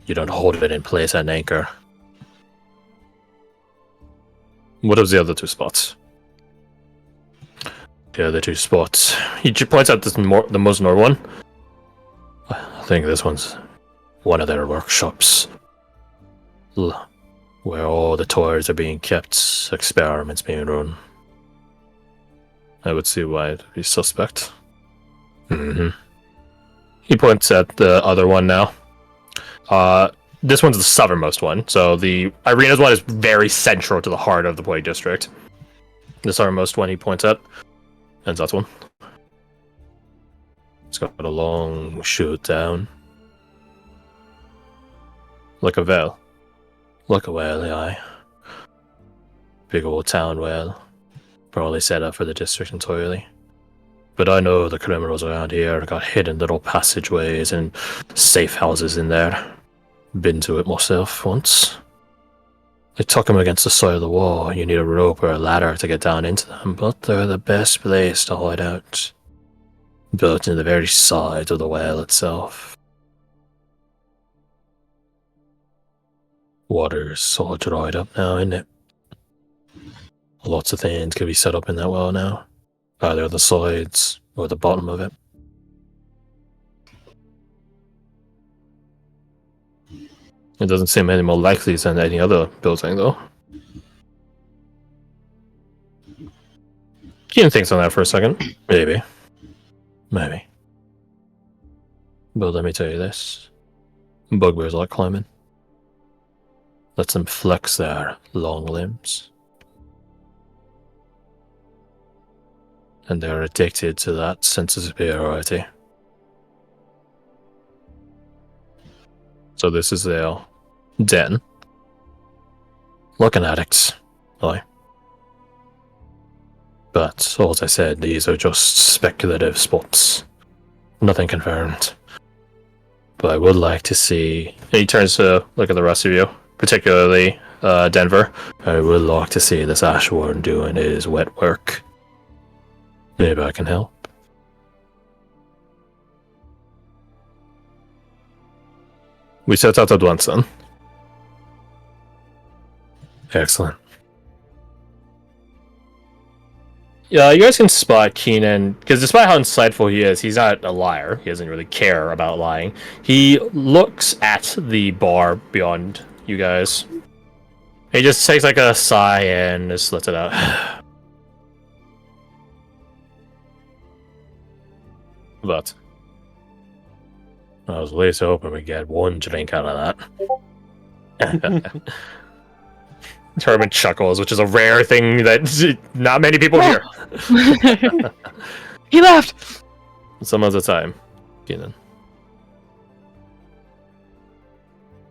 You don't hold it in place at an anchor. What are the other 2 spots? The other 2 spots. He points out the most northern one. I think this one's one of their workshops. Where all the toys are being kept, experiments being run. I would see why it'd be suspect. He points at the other one now. This one's the southernmost one, so the arenas one is very central to the heart of the Plague District. The southernmost one he points at, and that one. It's got a long shoot down. Like a veil. Like a whale, aye. Big old town whale. Probably set up for the district entirely. But I know the criminals around here got hidden little passageways and safe houses in there. Been to it myself once. They tuck them against the side of the wall. You need a rope or a ladder to get down into them, but they're the best place to hide out. Built in the very side of the whale itself. Water's all dried up now, isn't it? Lots of things could be set up in that well now. Either the sides or the bottom of it. It doesn't seem any more likely than any other building, though. Keen thinks on that for a second. Maybe. Maybe. But let me tell you this. Bugbears like climbing. Lets them flex their long limbs. And they're addicted to that sense of superiority. So this is their den. Looking addicts. Aye. But, as I said, these are just speculative spots. Nothing confirmed. But I would like to see... He turns to look at the rest of you, particularly Denver. I would like to see this Ashwarden doing his wet work. Maybe I can help. We set out at once, then. Excellent. Yeah, you guys can spot Keenan, because despite how insightful he is, he's not a liar. He doesn't really care about lying. He looks at the bar beyond you guys. He just takes like a sigh and just lets it out. But I was at least hoping we get one drink out of that. Herman chuckles, which is a rare thing that not many people hear. He left! Some of the time, Keenan.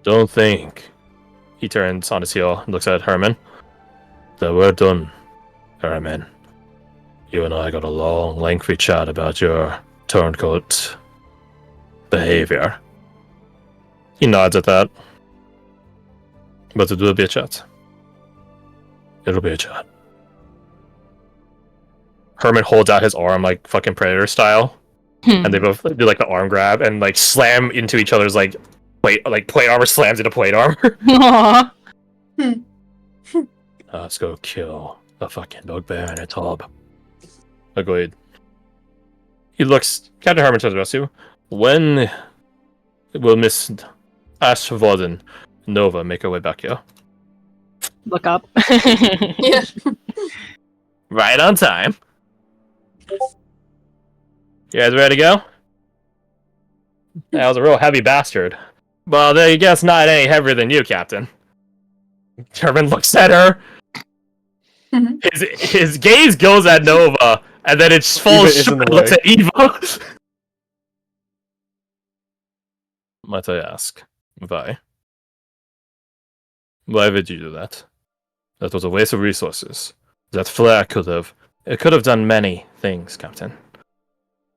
Don't think. He turns on his heel and looks at Herman. That we're done, Herman. You and I got a long, lengthy chat about your turncoat behavior. He nods at that. But it will be a chat. It'll be a chat. Herman holds out his arm like fucking Predator style. And they both do like the arm grab and like slam into each other's like plate armor slams into plate armor. Aww. Let's go kill the fucking bugbear in a tub. Agreed. He looks. Captain Herman to the rescue. When will Miss Ashwarden Nova make her way back here? Look up. Yeah. Right on time. You guys ready to go? That was a real heavy bastard. Well, I guess not any heavier than you, Captain. Herman looks at her. His gaze goes at Nova, and then it falls short and looks at Eva. Might I ask, why? Why would you do that? That was a waste of resources. That flare could have done many things, Captain.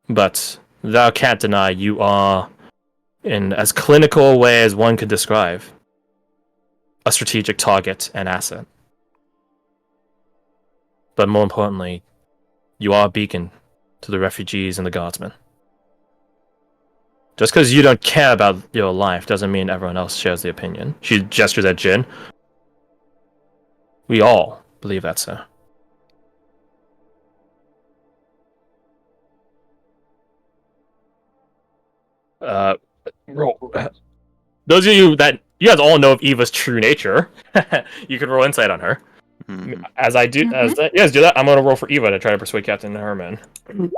But thou can't deny you are, in as clinical a way as one could describe, a strategic target and asset. But more importantly, you are a beacon to the refugees and the guardsmen. Just because you don't care about your life doesn't mean everyone else shares the opinion. She gestures at Jin. We all believe that, sir. Roll. Those of you that you guys all know of Eva's true nature, you can roll insight on her. Mhm. As I do, as you guys do that, I'm gonna roll for Eva to try to persuade Captain Herman. Could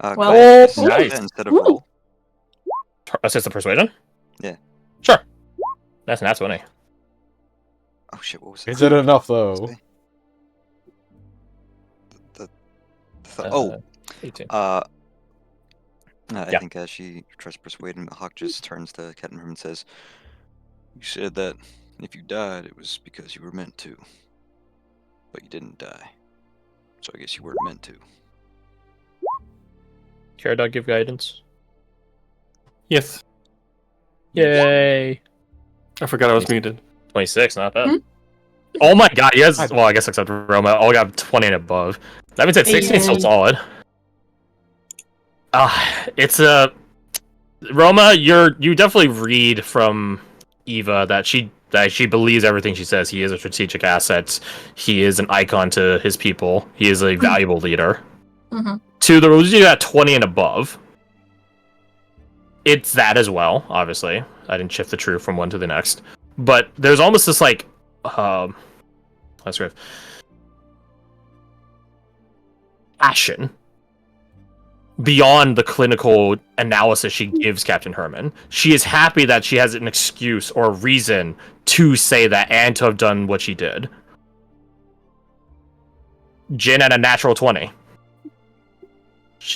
Well- I assist nice. instead of roll? Assist the persuasion. Yeah. Sure. That's an 20. Oh shit! What was it? Is it enough though? Oh. 18. I Yeah. think as she tries to persuade him, Hawk just turns to Captain Herman and says, "You said that if you died, it was because you were meant to. But you didn't die. So I guess you weren't meant to." Care dog give guidance. Yes. Yay! I forgot I was muted. 26, not bad. Oh my god, you guys. Well, I guess except Roma, all got 20 and above. That means that 16 is still solid. It's a Roma. You definitely read from Eva that she believes everything she says. He is a strategic asset. He is an icon to his people. He is a valuable leader. To the rules you got 20 and above. It's that as well. Obviously, I didn't shift the true from one to the next, but there's almost this like let's go. Passion beyond the clinical analysis she gives Captain Herman. She is happy that she has an excuse or a reason to say that and to have done what she did. Jin at a natural 20.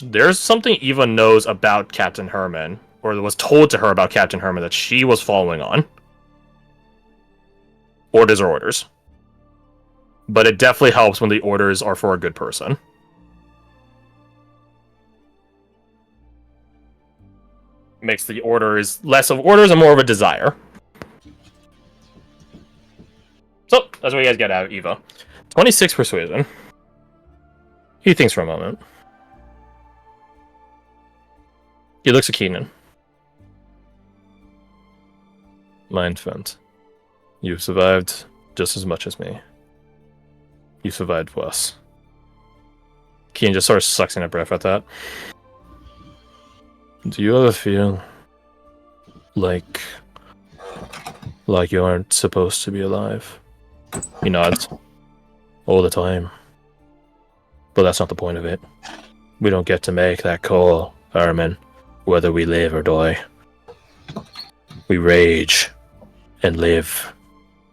There's something Eva knows about Captain Herman, or was told to her about Captain Herman, that she was following on. Orders are orders. But it definitely helps when the orders are for a good person. Makes the orders less of orders and more of a desire. So, that's what you guys get out of Eva. 26 persuasion. He thinks for a moment. He looks at Keenan. Mind vent. You've survived just as much as me. You survived for us. Keenan just sort of sucks in a breath at that. Do you ever feel like you aren't supposed to be alive? He nods. All the time. But that's not the point of it. We don't get to make that call, Armin, whether we live or die. We rage and live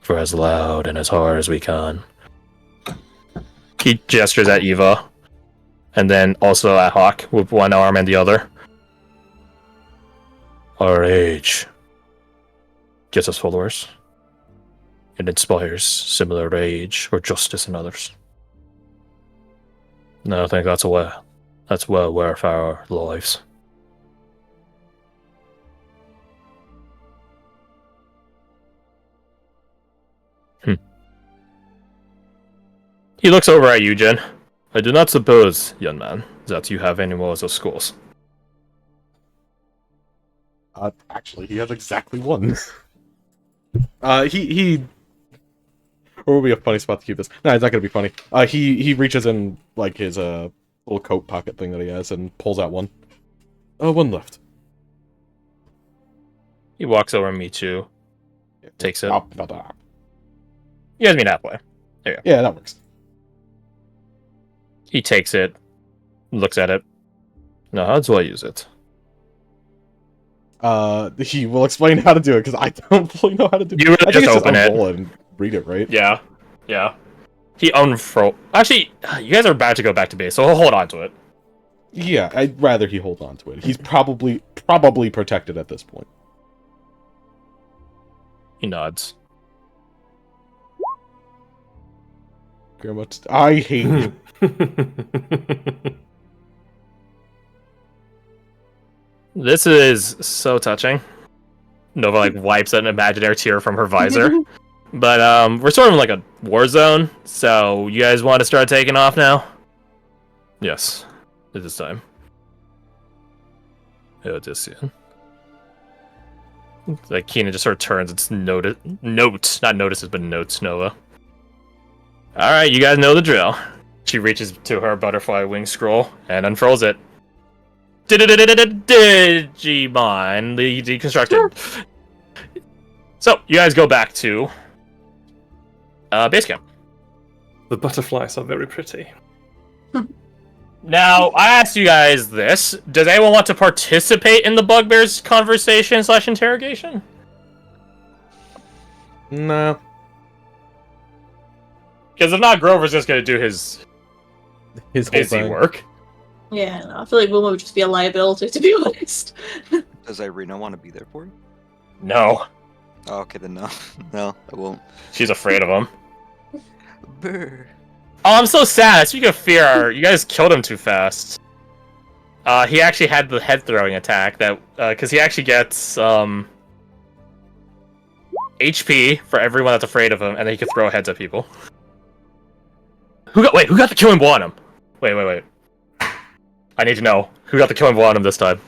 for as loud and as hard as we can. He gestures at Eva, and then also at Hawk with one arm and the other. Our rage gets us followers. It inspires similar rage or justice in others. No, I think that's well worth our lives. He looks over at you, Jen. I do not suppose, young man, that you have any more of those schools. Actually, he has exactly one. he. Or would be a funny spot to keep this? No, it's not gonna be funny. He reaches in like his little coat pocket thing that he has and pulls out one. One left. He walks over and meets you. Takes it. Ah. You guys meet halfway. There you go. Yeah, that works. He takes it, looks at it. Now, how do I use it? He will explain how to do it because I don't fully know how to do it. You really I think just it's open it. unroll and read it, right? Yeah. He unfurl. Actually, you guys are about to go back to base, so he'll hold on to it. Yeah, I'd rather he hold on to it. He's probably protected at this point. He nods. Grandma, I hate you. This is so touching. Nova like wipes an imaginary tear from her visor. But we're sort of in like a war zone, so you guys want to start taking off now? Yes, it is time. Odyssean, Like Keenan just sort of turns. It's notes, not notices, but notes. Noah. All right, you guys know the drill. She reaches to her butterfly wing scroll and unfurls it. Digimon deconstructed. So you guys go back to base camp. The butterflies are very pretty. Now, I asked you guys this. Does anyone want to participate in the bugbear's conversation / interrogation? No. Because if not, Grover's just going to do his His whole busy thing. work. Yeah, no, I feel like Wilma would just be a liability, to be honest. Does Irina want to be there for you? No, Oh, okay, then no. No, I won't. she's afraid of him. Brr. Oh, I'm so sad. Speaking of fear, you guys killed him too fast. He actually had the head throwing attack that, because he actually gets HP for everyone that's afraid of him, and then he can throw heads at people. Who got the killing blow on him? Wait. I need to know who got the killing blow on him this time.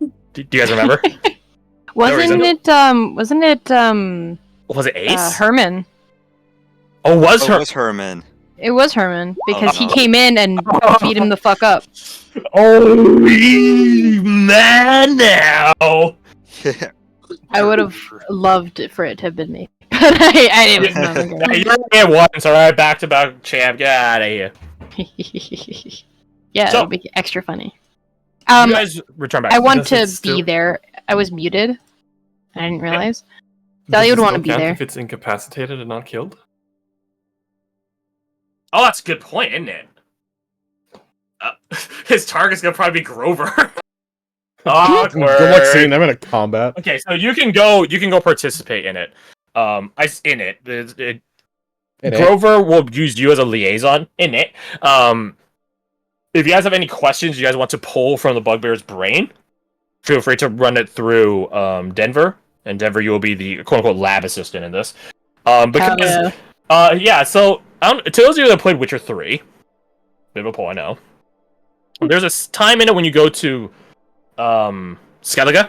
Do you guys remember? Wasn't it Was it Ace? Herman? Oh, was Oh, her? it was Herman. It was Herman because he no. came in and beat him the fuck up. Oh, he's mad now. I would have loved for it to have been me, but I didn't remember. You're at once, alright? Back to back champ. Get out of here. Yeah, So- it would be extra funny. You guys return back. I want Does it to still- be there. I was muted. I didn't realize. Does Dahlia it would want to still be count there. if it's incapacitated and not killed? Oh, that's a good point, isn't it? His target's gonna probably be Grover. Awkward. Good luck seeing them in a combat. Okay, so you can go participate in it. Grover will use you as a liaison in it. If you guys have any questions you guys want to pull from the bugbear's brain, feel free to run it through Denver. And Denver, you will be the quote-unquote lab assistant in this. Because so to those of you that played Witcher 3, bit of a pull, I know. There's a time in it when you go to Skellige,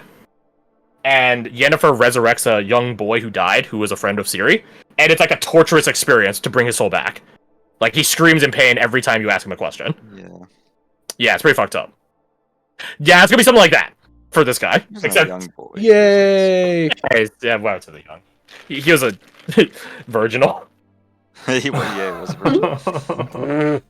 and Yennefer resurrects a young boy who died, who was a friend of Ciri, and it's like a torturous experience to bring his soul back. Like, he screams in pain every time you ask him a question. Yeah, it's pretty fucked up. Yeah, it's gonna be something like that for this guy. He's Except, not a young boy. Yay! yeah, wow, to the young. He was a virginal. He was a virgin.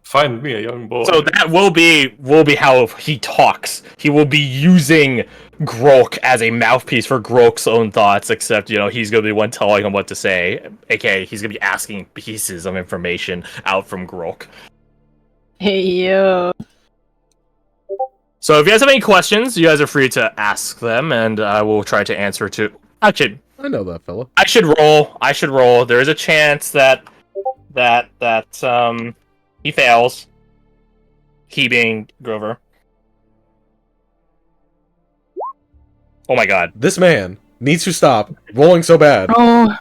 Find me a young boy. So that will be how he talks. He will be using Grok as a mouthpiece for Grok's own thoughts, except, he's going to be the one telling him what to say. AKA, he's going to be asking pieces of information out from Grok. Hey yo. So if you guys have any questions, you guys are free to ask them, and I will try to answer to... Actually, I know that fella. I should roll. There is a chance that he fails. He being Grover. Oh my god. This man needs to stop rolling so bad. Oh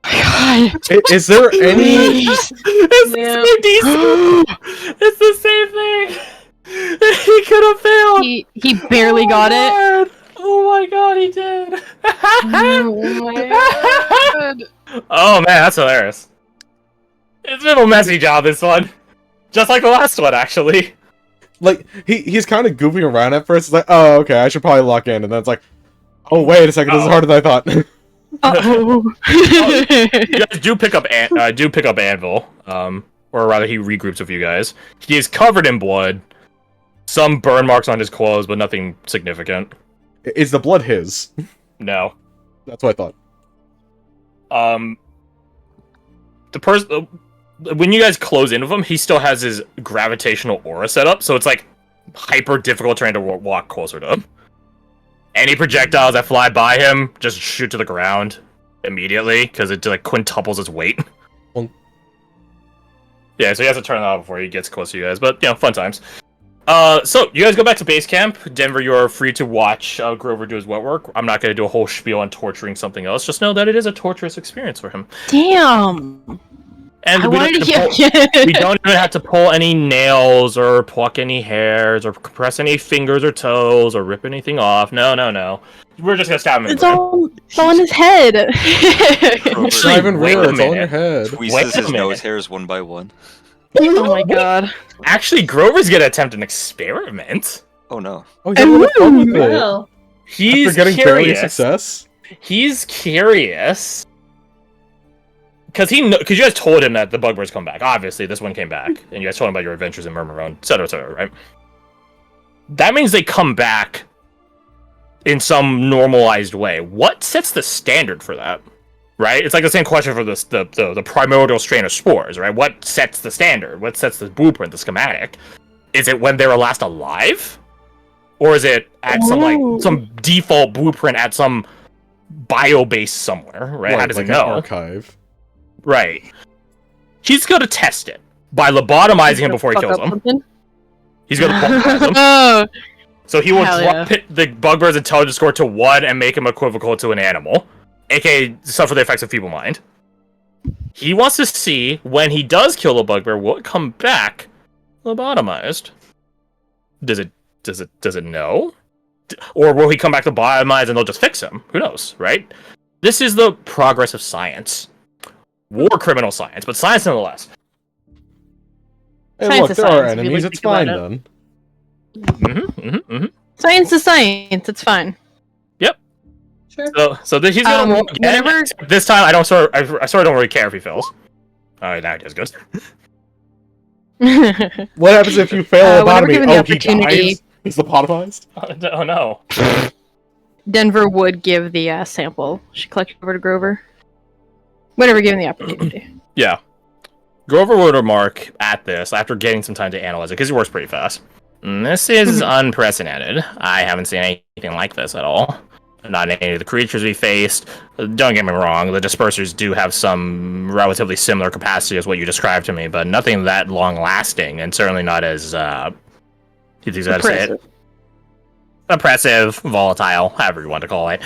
my god. Is there any... It's the same DC. It's the same thing. He could have failed. He barely got it. Oh my god, he did. Oh my god. Oh man, that's hilarious. It's a little messy job, this one. Just like the last one, actually. Like, he's kind of goofing around at first. It's like, oh, okay, I should probably lock in. And then it's like, oh, wait a second, this is harder than I thought. Uh-oh. You guys do pick up Anvil, or rather, he regroups with you guys. He is covered in blood. Some burn marks on his clothes, but nothing significant. Is the blood his? No. That's what I thought. The person, when you guys close in with him, he still has his gravitational aura set up, so it's like hyper difficult trying to walk closer to him. Any projectiles that fly by him, just shoot to the ground immediately, because it like quintuples its weight. Well- Yeah, so he has to turn it off before he gets close to you guys, but, fun times. So, you guys go back to base camp. Denver, you're free to watch Grover do his wet work. I'm not going to do a whole spiel on torturing something else. Just know that it is a torturous experience for him. Damn. And I we wanted don't, to have to pull, hear. we don't even have to pull any nails or pluck any hairs or compress any fingers or toes or rip anything off. No. We're just gonna stab him in It's the brain. all in his head. It's not even Wait real. a It's all in minute. your head. Tweezes Wait a his nose minute. hairs one by one. Oh my god. Actually, Grover's gonna attempt an experiment. Oh no. Oh, he's having a lot of fun with it. Well, He's After getting barely curious. success. He's curious. Because you guys told him that the bugbears come back. Obviously, this one came back. And you guys told him about your adventures in Murmurone, etc., right? That means they come back in some normalized way. What sets the standard for that? Right? It's like the same question for the primordial strain of spores, right? What sets the standard? What sets the blueprint, the schematic? Is it when they were last alive? Or is it at some default blueprint at some biobase somewhere, right? How does like it know? an archive. Right. He's going to test it by lobotomizing him before he kills him. He's going to lobotomize him. Oh, So he will Hell drop the bugbear's intelligence score to 1 and make him equivocal to an animal, aka suffer the effects of feeble mind. He wants to see when he does kill a bugbear, will it come back lobotomized? Does it know? Or will he come back lobotomized and they'll just fix him? Who knows, right? This is the progress of science. War criminal science, but science nonetheless. Hey, Science look, is there are science, if you enemies. think It's fine about then. science is science. It's fine. sure. So he's gonna roll again. whenever- This time I sort of don't really care if he fails. Alright, now he does good. What happens if you fail whenever lobotomy? given the Oh, he opportunity- dies? He's lobotomized? Oh no. Denver would give the sample she collected over to Grover. Whenever given the opportunity. Yeah. Grover would remark at this after getting some time to analyze it, because he works pretty fast. This is unprecedented. I haven't seen anything like this at all. Not any of the creatures we faced. Don't get me wrong, the dispersers do have some relatively similar capacity as what you described to me, but nothing that long-lasting, and certainly not as, you think how to say it? Oppressive, volatile, however you want to call it.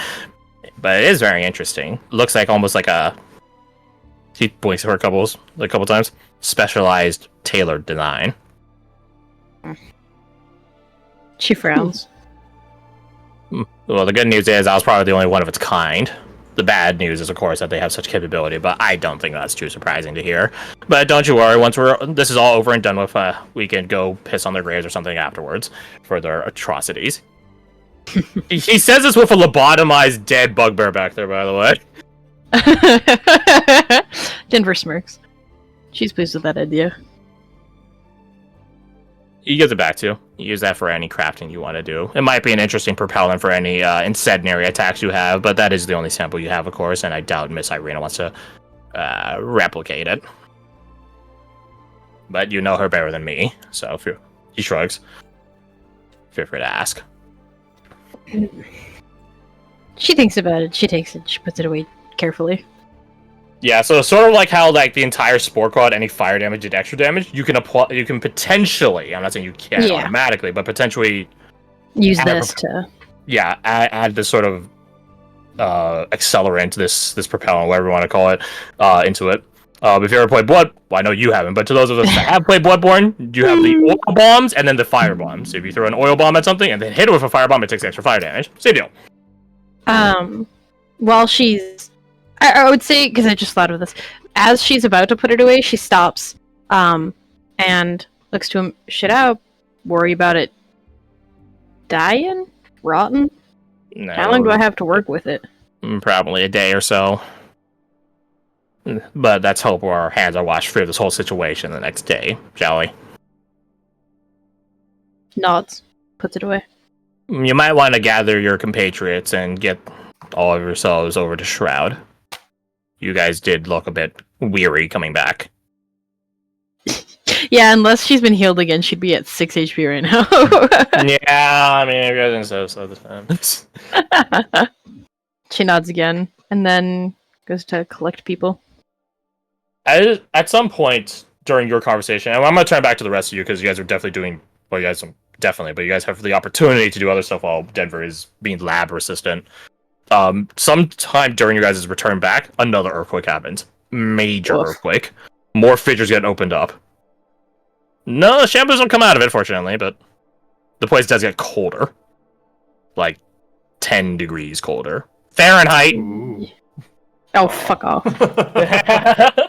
But it is very interesting. Looks like almost like a... He blinks her a couple times. Specialized, tailored design. She frowns. Well, the good news is I was probably the only one of its kind. The bad news is, of course, that they have such capability, but I don't think that's too surprising to hear. But don't you worry, once this is all over and done with, we can go piss on their graves or something afterwards for their atrocities. He says this with a lobotomized dead bugbear back there, by the way. Denver smirks. She's pleased with that idea. He gives it back to you. You use that for any crafting you want to do. It might be an interesting propellant for any incendiary attacks you have, but that is the only sample you have, of course, and I doubt Miss Irina wants to replicate it. But you know her better than me, so he shrugs. Feel free to ask. She thinks about it. She takes it. She puts it away carefully. Yeah, so sort of like how like the entire spore quad, any fire damage did extra damage, you can apply. You can potentially. I'm not saying you can automatically, but potentially use this to. Yeah, add this sort of accelerant, this propellant, whatever you want to call it, into it. If you ever played Blood, well, I know you haven't, but to those of us that have played Bloodborne, you have the oil bombs and then the fire bombs. So if you throw an oil bomb at something and then hit it with a fire bomb, it takes extra fire damage. Same deal. While she's, I would say, because I just thought of this, as she's about to put it away, she stops, and looks to him. Should I worry about it dying, rotten? No, How long do I have to work with it? Probably a day or so. But let's hope our hands are washed free of this whole situation the next day, shall we? Nods, puts it away. You might want to gather your compatriots and get all of yourselves over to Shroud. You guys did look a bit weary coming back. Yeah, unless she's been healed again, she'd be at 6 HP right now. Yeah, I mean, everything so the time. She nods again, and then goes to collect people. At some point during your conversation, and I'm going to turn back to the rest of you because you guys are definitely doing, well, you guys don't definitely, but you guys have the opportunity to do other stuff while Denver is being lab resistant. Sometime during your guys' return back, another earthquake happens. Major earthquake. more fissures get opened up. No, shambles don't come out of it, fortunately, but the place does get colder. Like 10 degrees colder. Fahrenheit! Ooh. Oh, fuck off.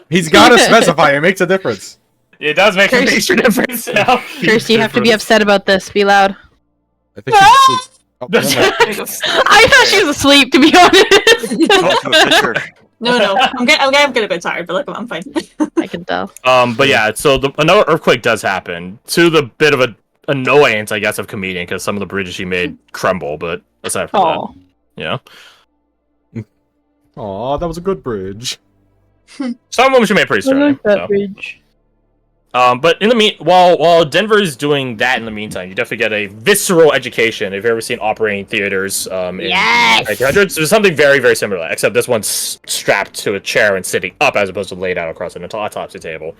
He's gotta specify. It makes a difference. It does make a Curse. major difference now. Kirst, you have to be upset about this. Be loud. I think she's asleep. Oh, never mind. I thought she was asleep, to be honest. Oh, to a fissure. No. I'm getting a bit tired, but like I'm fine. I can tell. But yeah, so another earthquake does happen. To the bit of a annoyance, I guess, of comedian, because some of the bridges she made crumble, but aside from Oh. that, yeah. Aw, that was a good bridge. Some of them she made pretty I sturdy. like that So. bridge. But in the while Denver's doing that in the meantime, you definitely get a visceral education. If you've ever seen operating theaters in Yes! 1900s, there's something very, very similar, except this one's strapped to a chair and sitting up as opposed to laid out across an autopsy table.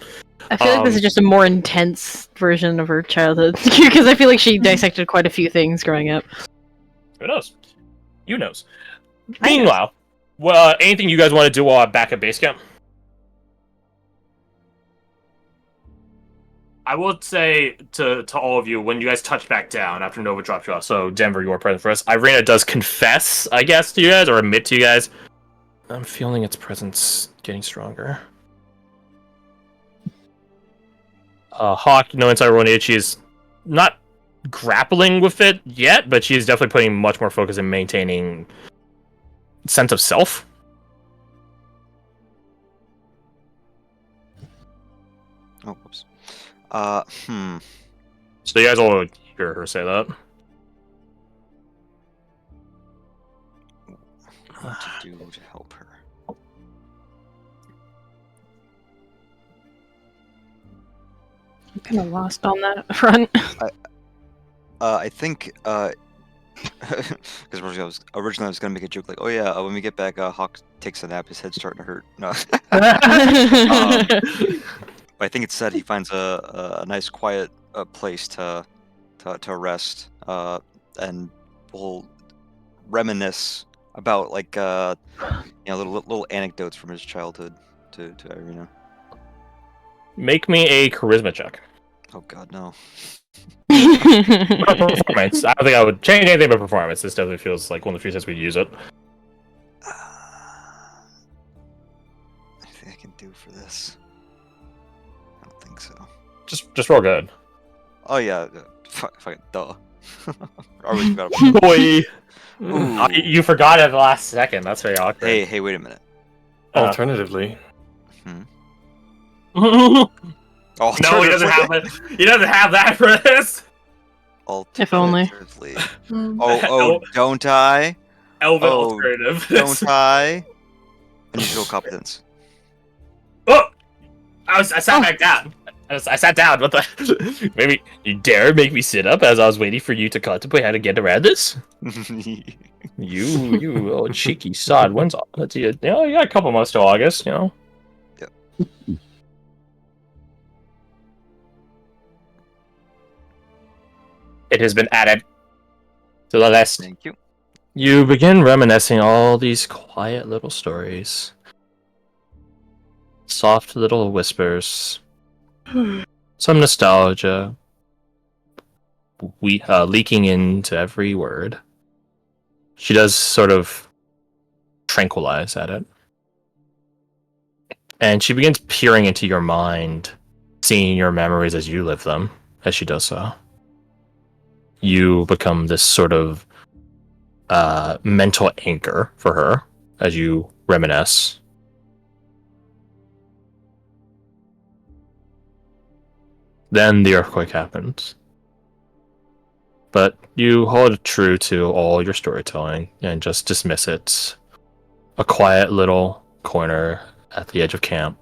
I feel like this is just a more intense version of her childhood, because I feel like she dissected quite a few things growing up. Who knows? You knows. I know. Meanwhile, well, anything you guys want to do while I'm back at base camp? I will say to all of you, when you guys touch back down after Nova drops you off, so Denver, you are present for us, Irina does confess, I guess, to you guys, or admit to you guys. I'm feeling its presence getting stronger. Hawk, no inside roll she is not grappling with it yet, but she is definitely putting much more focus in maintaining sense of self. Oh, whoops. So you guys all hear her say that. What to do to help her? I'm kind of lost on that front. I think, because originally I was gonna make a joke like, oh yeah, when we get back, Hawk takes a nap, his head's starting to hurt. No. I think it said he finds a nice quiet place to rest, and will reminisce about like little anecdotes from his childhood to Irina. Make me a charisma check. Oh God, no. Performance. I don't think I would change anything but performance. This definitely feels like one of the few times we use it. Anything I can do for this? I don't think so. Just roll good. Oh yeah, fucking duh. Already forgot about Boy. Ooh. You forgot at the last second. That's very awkward. Hey, wait a minute. Alternatively, No, Oh, he doesn't have it. He doesn't have that for this. If only. Alternatively. Oh, don't I? Elven Oh, alternative. Don't I? Unusual competence. Oh! I sat back down. I sat down. What the? Maybe you dare make me sit up as I was waiting for you to contemplate how to get around this? You old cheeky sod. When's let's see? You got a couple months to August. You know. Yep. It has been added to the list. Thank you. You begin reminiscing all these quiet little stories. Soft little whispers. Some nostalgia. Leaking into every word. She does sort of tranquilize at it. And she begins peering into your mind, seeing your memories as you live them, as she does so. You become this sort of mental anchor for her as you reminisce. Then the earthquake happens. But you hold true to all your storytelling and just dismiss it. A quiet little corner at the edge of camp.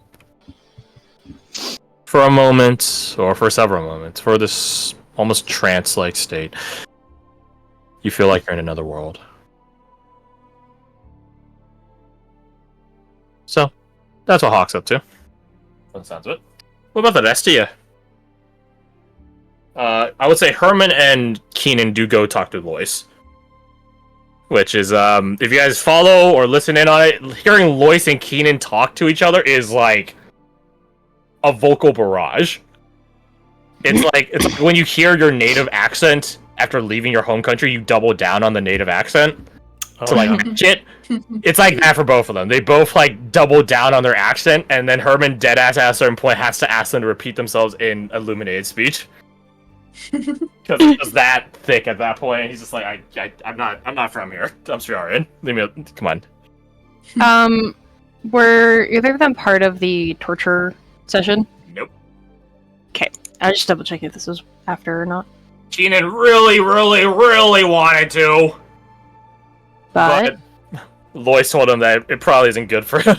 For a moment, or for several moments, for this almost trance-like state, you feel like you're in another world. So, that's what Hawk's up to. By the sounds of it. What about the rest of you? I would say Herman and Keenan do go talk to Lois. Which is, if you guys follow or listen in on it, hearing Lois and Keenan talk to each other is like a vocal barrage. It's like when you hear your native accent after leaving your home country, you double down on the native accent to like match it. It's like that for both of them. They both like double down on their accent, and then Herman deadass at a certain point has to ask them to repeat themselves in illuminated speech. Because it was that thick at that point. He's just like, I'm not from here. I'm Shrouded. Leave me. Come on. Were either of them part of the torture session? Nope. Okay, I was just double checking if this was after or not. Keenan really wanted to, But Lois told him that it probably isn't good for him.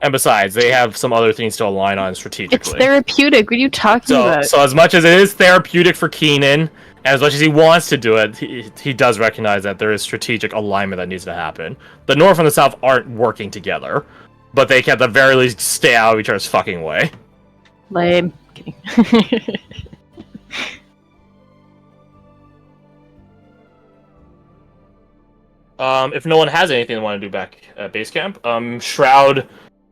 And besides, they have some other things to align on strategically. it's therapeutic. What are you talking about? So as much as it is therapeutic for Keenan, and as much as he wants to do it, he does recognize that there is strategic alignment that needs to happen. The North and the South aren't working together, but they can at the very least stay out of each other's fucking way. Lame. Kidding. If no one has anything they want to do back at base camp, Shroud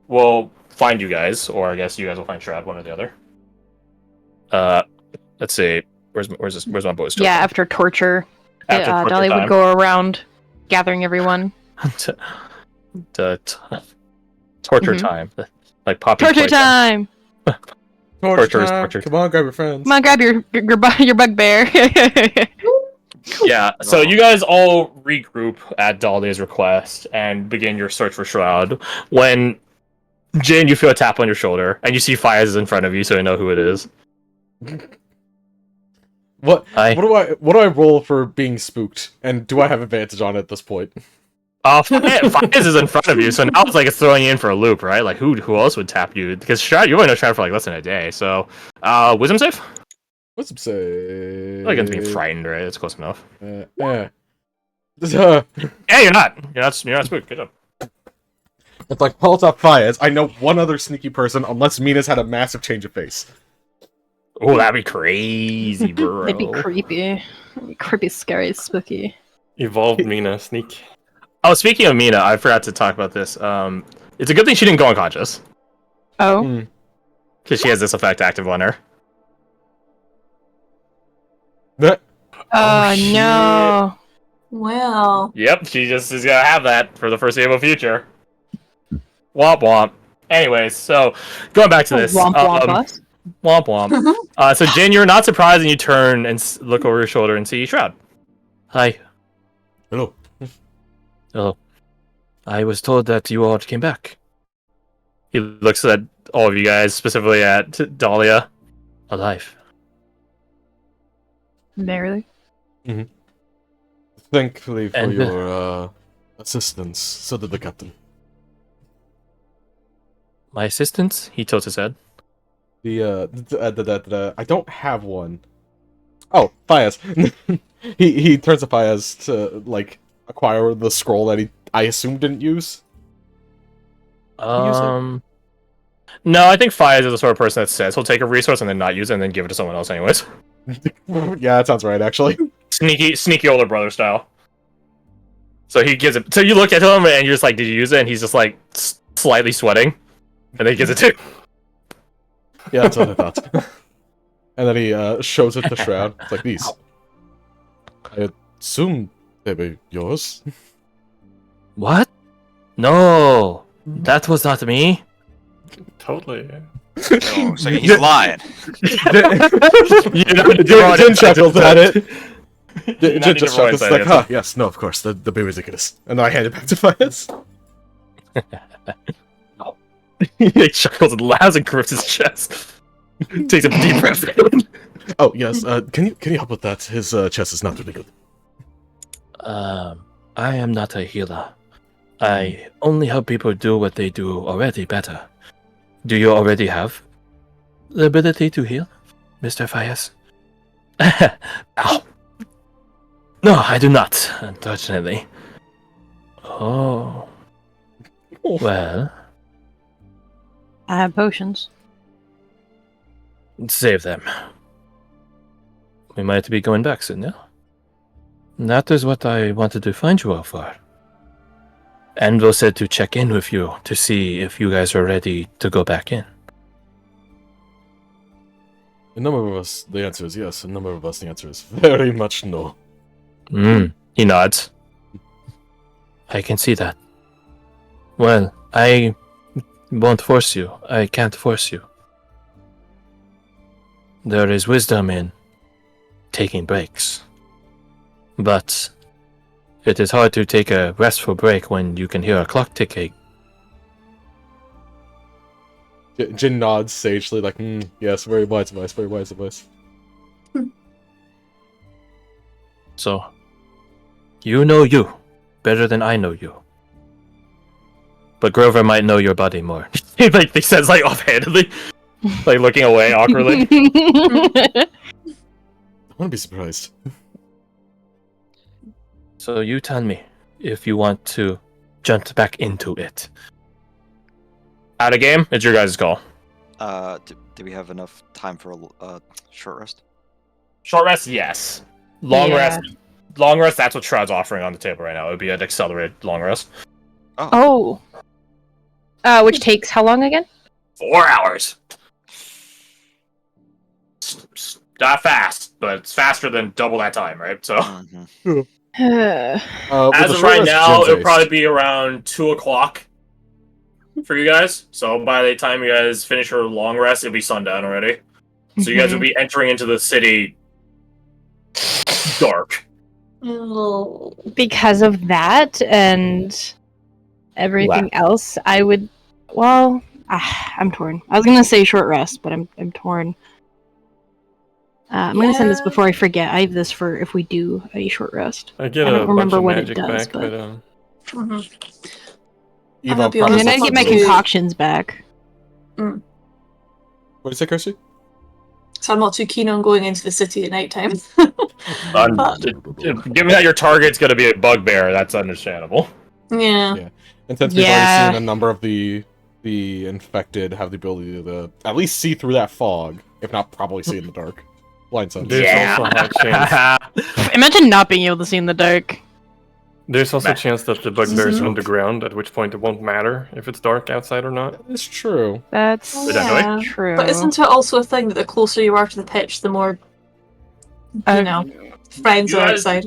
will find you guys, or I guess you guys will find Shroud, one or the other. Let's see. Where's my boys? Yeah, after torture, After torture Dolly time. would go around gathering everyone. Torture Mhm. time, like Poppy. Torture time! Torture is time. torture. Come on, grab your friends. Come on, grab your bugbear. Yeah, so you guys all regroup at Dahlia's request and begin your search for Shroud. When Jin, you feel a tap on your shoulder, and you see Fiaz is in front of you, so you know who it is. What Hi. what do I roll for being spooked? And do I have advantage on it at this point? Fiaz is in front of you, so now it's like it's throwing you in for a loop, right? Like who else would tap you? Because Shroud, you only know Shroud for like less than a day, so wisdom save? What's it say? Like it's being frightened, right? It's close enough. Yeah. Hey, you're not spooked. Good job. It's like Paul's fires. I know one other sneaky person, unless Mina's had a massive change of face. Oh, that'd be crazy, bro. It'd be creepy. Creepy, scary, spooky. Evolved Mina sneak. Oh, speaking of Mina, I forgot to talk about this. It's a good thing she didn't go unconscious, Oh, because she has this effect active on her. oh shit. no. Well, Yep, she just is gonna have that for the foreseeable future. Womp womp. Anyways, so going back to this. Womp womp us. Womp womp. So Jin, you're not surprised, and you turn and look over your shoulder and see Shroud. Hi. Hello. Hello. I was told that you all came back. He looks at all of you guys, specifically at Dahlia. Alive. Merrily. Thankfully for And, your assistance, so did the captain. My assistants? He tilts his head. I don't have one. Oh, Fias. he turns to Fias to like acquire the scroll that I assume didn't use. No, I think Fiaz is the sort of person that says he'll take a resource and then not use it and then give it to someone else anyways. Yeah, that sounds right, actually. Sneaky older brother style. So he gives it. So you look at him and you're just like, "Did you use it?" And he's just like slightly sweating, and then he gives it to you. Yeah, that's what I thought. And then he shows it to Shroud. It's like, these. I assume they were yours. What? No. That was not me. Totally. Oh, so he's lying. Jin chuckles at it. Jin Not just even chuckles voice like, idea. yes, no, of course, the baby's ridiculous. And then I hand it back to Fias. He chuckles and laughs and grips his chest. Takes a deep breath. Oh, yes, can you help with that? His chest is not really good. I am not a healer. I only help people do what they do already better. Do you already have the ability to heal, Mr. Fias? Ow. No, I do not, unfortunately. Oh. Well, I have potions. save them. We might be going back soon, yeah? That is what I wanted to find you all for. Anvil said to check in with you to see if you guys are ready to go back in. A number of us, the answer is yes. A number of us, the answer is very much no. He nods. I can see that. Well, I won't force you. I can't force you. There is wisdom in taking breaks. But it is hard to take a restful break when you can hear a clock ticking. Jin nods sagely, like, yes, very wise advice, very wise advice. So, you know you better than I know you. But Grover might know your body more. Like he says, like offhandedly, like looking away awkwardly. I wouldn't be surprised. So you tell me if you want to jump back into it. Out of game, it's your guys' call. Do we have enough time for a short rest? Short rest, yes. Long Yeah. rest, that's what Shroud's offering on the table right now. It would be an accelerated long rest. Oh. Which takes how long again? 4 hours. It's not fast, but it's faster than double that time, right? So, Mhm. Uh, as of right now, it'll probably be around 2 o'clock for you guys. So, by the time you guys finish your long rest, it'll be sundown already. So, you guys will be entering into the city dark. Oh. because of that and everything else, I would. Well, I'm torn. I was gonna say short rest, but I'm torn. I'm gonna send this before I forget. I have this for if we do a short rest. I get I a don't bunch remember of what it magic does, back, but- I'm gonna be And honest, then I I get my want to- concoctions back. What did you say, Kirsty? So I'm not too keen on going into the city at night time. Given that your target's going to be a bugbear, that's understandable. Yeah. And since we've already seen a number of the infected have the ability to at least see through that fog, if not probably see in the dark. Blind sense. There's also a high chance. Imagine not being able to see in the dark. There's also a chance that the bugbear is Mhm. underground, at which point it won't matter if it's dark outside or not. It's true. That's Yeah. true. But isn't it also a thing that the closer you are to the pitch, the more, you know, friends You are guys- outside?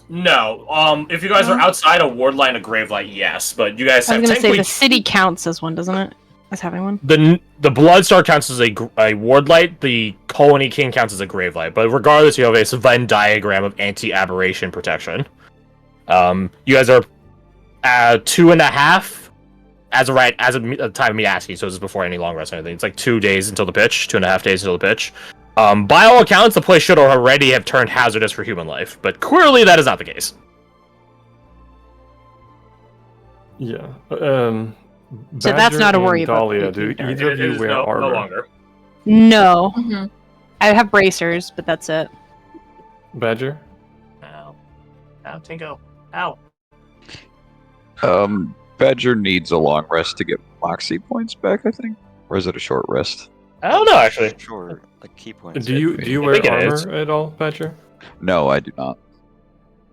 No. If you guys are outside a ward line, a grave light, yes. But you guys I have was gonna say technically the city counts as one, doesn't it? As having one. the Bloodstar counts as a ward light. The Colony King counts as a grave light. But regardless, you have a Venn diagram of anti-aberration protection. You guys are 2.5 as of the time of me asking. So this is before any long rest or anything. It's like 2 days until the pitch. 2.5 days until the pitch. By all accounts, the place should already have turned hazardous for human life, but clearly that is not the case. Yeah. So that's not a worry and about Dahlia, the do either of you wear no armor? longer. No, Mm-hmm. I have bracers, but that's it. Badger? Ow. Ow, Tinko. Ow. Badger needs a long rest to get Moxie points back, I think. Or is it a short rest? I don't know, actually. Sure, like key points. Do you I wear think it is. armor at all, Badger? No, I do not.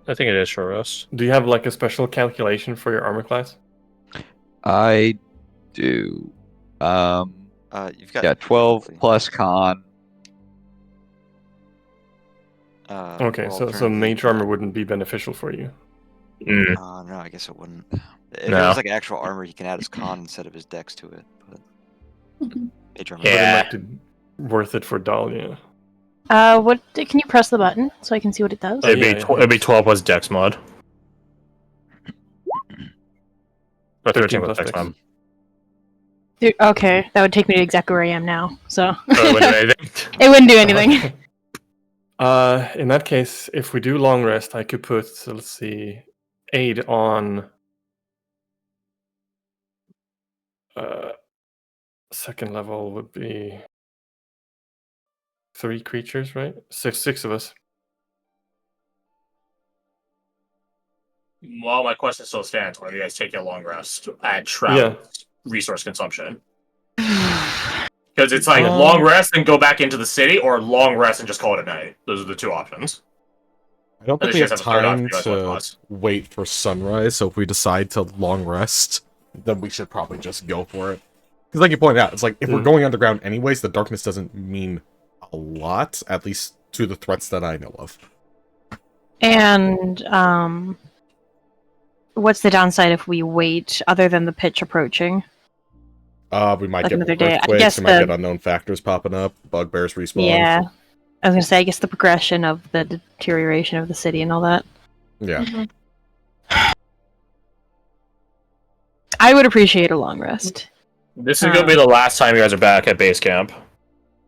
I think it is short rest. Do you have like a special calculation for your armor class? I do. You've got Yeah, 12 technically, plus con. Okay, or so alternatively, mage armor wouldn't be beneficial for you. No, I guess it wouldn't. If it No. was like actual armor, he can add his con instead of his dex to it. But mage armor. But Yeah. it might be worth it for Dahlia. What? Can you press the button so I can see what it does? Oh, It'd be, yeah, it'd be 12 plus Dex mod. Or 13 plus plus Dex Dex. mod. Okay, that would take me to exactly where I am now. So So it wouldn't do anything. it wouldn't do anything. In that case, if we do long rest, I could put, so let's see, aid on second level would be 3 creatures, right? Six of us. Well, my question still stands. Why do you guys take a long rest at Shroud Yeah. resource consumption? Because it's like long rest and go back into the city, or long rest and just call it a night. Those are the two options. I don't think Unless we you have guys have a third option, time you guys want to pause. wait for sunrise, so if we decide to long rest, then we should probably just go for it. Because like you pointed out, it's like, if we're going underground anyways, the darkness doesn't mean a lot, at least to the threats that I know of. And what's the downside if we wait, other than the pitch approaching? We might Like get another day. I earthquakes, guess we might the- get unknown factors popping up, bugbears respawn. Yeah. I was gonna say, I guess the progression of the deterioration of the city and all that. Yeah. I would appreciate a long rest. This is gonna be the last time you guys are back at base camp,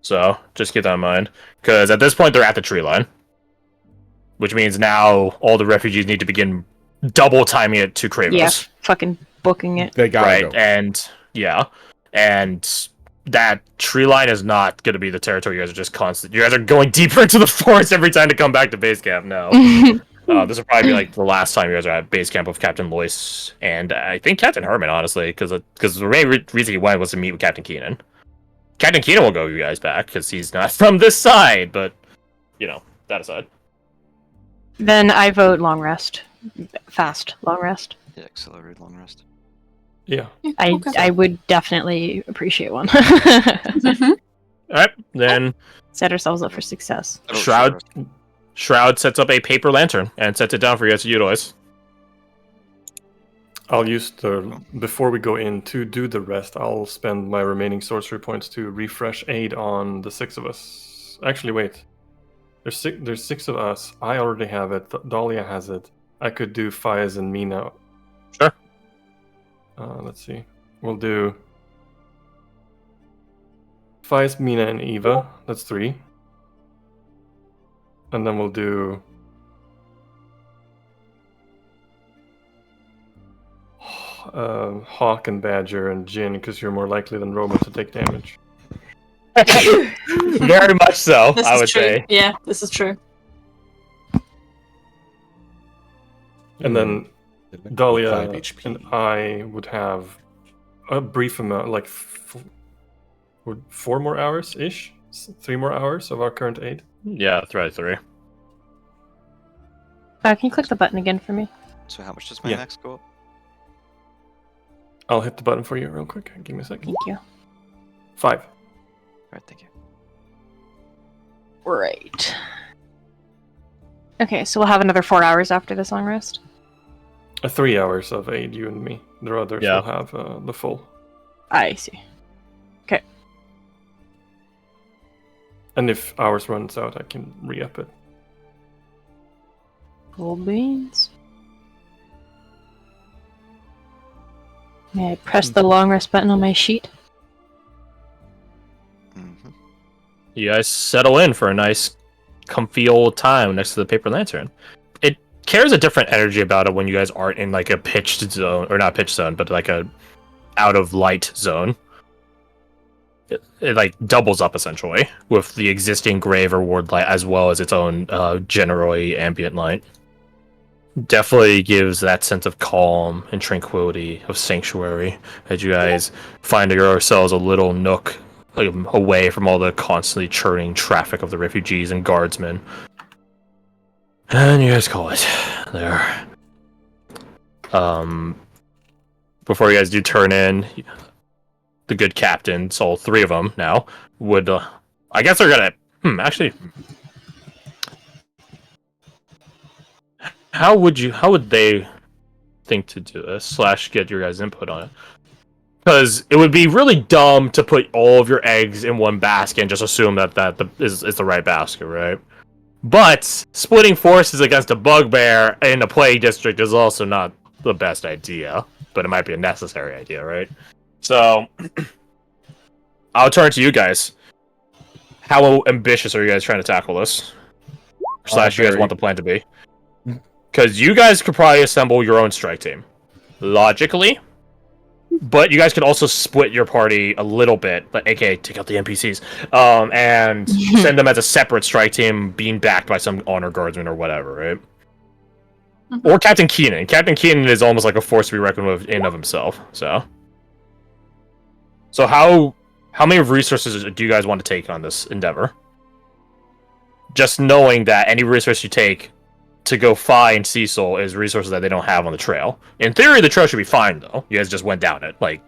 so just keep that in mind. Because at this point, they're at the tree line, which means now all the refugees need to begin double timing it to Kravos. Yeah, fucking booking it. They gotta Right, go. and that tree line is not going to be the territory. You guys are just constant. You guys are going deeper into the forest every time to come back to base camp. No, this will probably be like the last time you guys are at base camp with Captain Lois and I think Captain Herman, honestly, because the main reason he went was to meet with Captain Keenan. Captain Keenan will go you guys back because he's not from this side, but that aside. Then I vote long rest. Fast long rest. Yeah, accelerated long rest. Yeah. I would definitely appreciate one. Mhm. All right, then Set ourselves up for success. I don't Shroud short Shroud sets up a paper lantern and sets it down for you guys to utilize. I'll use before we go in to do the rest, I'll spend my remaining sorcery points to refresh aid on the 6 of us. Actually, wait. There's 6 of us. I already have it. Dahlia has it. I could do Faiz and Mina. Sure. Let's see. We'll do Faiz, Mina, and Eva. That's 3. And then we'll do Hawk and Badger and Jin, because you're more likely than Roma to take damage. Very much so, This I is would true. say. Yeah, this is true. And then 5 Dahlia HP. and I would have a brief amount, like 4 more hours ish, 3 more hours of our current aid. Yeah, 3. Can you click the button again for me? So how much does my Yeah. max go up? I'll hit the button for you real quick. Give me a second. Thank you. 5. Alright, thank you. Right. Okay, so we'll have another 4 hours after this long rest. 3 hours of aid, you and me. The others Yeah. will have the full. I see. Okay. And if ours runs out, I can re-up it. Cool beans. May I press the long rest button on my sheet? Mm-hmm. You guys settle in for a nice, comfy old time next to the paper lantern. It carries a different energy about it when you guys aren't in like a pitched zone, or not pitched zone, but like a out of light zone. It like doubles up essentially with the existing grave or ward light as well as its own generally ambient light. Definitely gives that sense of calm and tranquility of sanctuary as you guys find yourselves a little nook away from all the constantly churning traffic of the refugees and guardsmen. And you guys call it there. Before you guys do turn in, the good captain, so all 3 of them now, would, I guess they're gonna, actually, how would they think to do this, / get your guys' input on it? Because it would be really dumb to put all of your eggs in one basket and just assume that is the right basket, right? But splitting forces against a bugbear in a plague district is also not the best idea, but it might be a necessary idea, right? So, I'll turn to you guys. How ambitious are you guys trying to tackle this? / you guys Very. want the plan to be? Because you guys could probably assemble your own strike team. Logically. But you guys could also split your party a little bit, but aka take out the NPCs, and send them as a separate strike team being backed by some honor guardsman or whatever, right? Mhm. Or Captain Keenan. Captain Keenan is almost like a force to be reckoned with in of himself, so how many resources do you guys want to take on this endeavor? Just knowing that any resource you take to go find Cecil is resources that they don't have on the trail. In theory, the trail should be fine, though. You guys just went down it, like,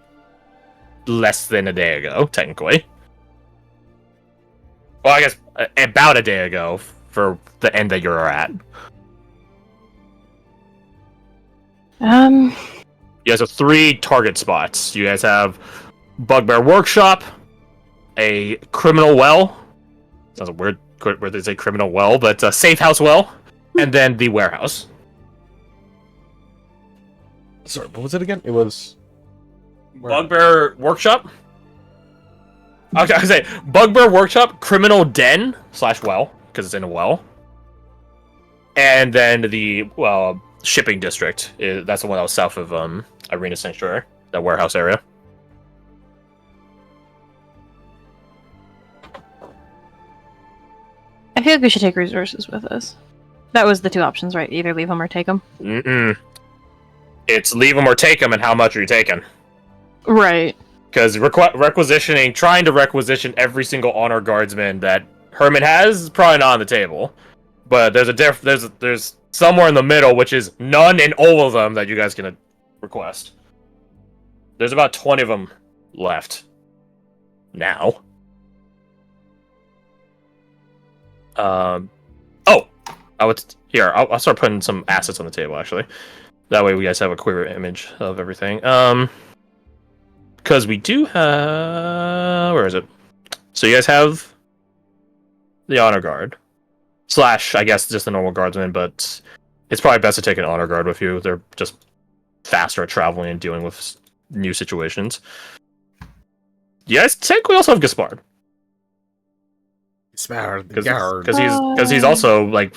less than a day ago, technically. Well, I guess about a day ago for the end that you're at. You guys have 3 target spots. You guys have Bugbear Workshop, a Criminal Well. Sounds weird where they say Criminal Well, but a Safe House Well, and then the Warehouse. Sorry, what was it again? It was Bugbear Workshop. I was say Bugbear Workshop, Criminal Den / Well, because it's in a well, and then the shipping district. That's the one that was south of Arena Sanctuary, that warehouse area. I feel like we should take resources with us. That was the 2 options, right? Either leave them or take them. It's leave them or take them, and how much are you taking? Right. Because trying to requisition every single honor guardsman that Herman has is probably not on the table. But there's somewhere in the middle, which is none in all of them that you guys can request. There's about 20 of them left now. I'll start putting some assets on the table, actually. That way we guys have a clearer image of everything. Because we do have... Where is it? So you guys have the honor guard. / I guess just the normal guardsman, but it's probably best to take an honor guard with you. They're just faster at traveling and dealing with new situations. You guys technically also have Gaspard. Gaspard, Because he's also, like,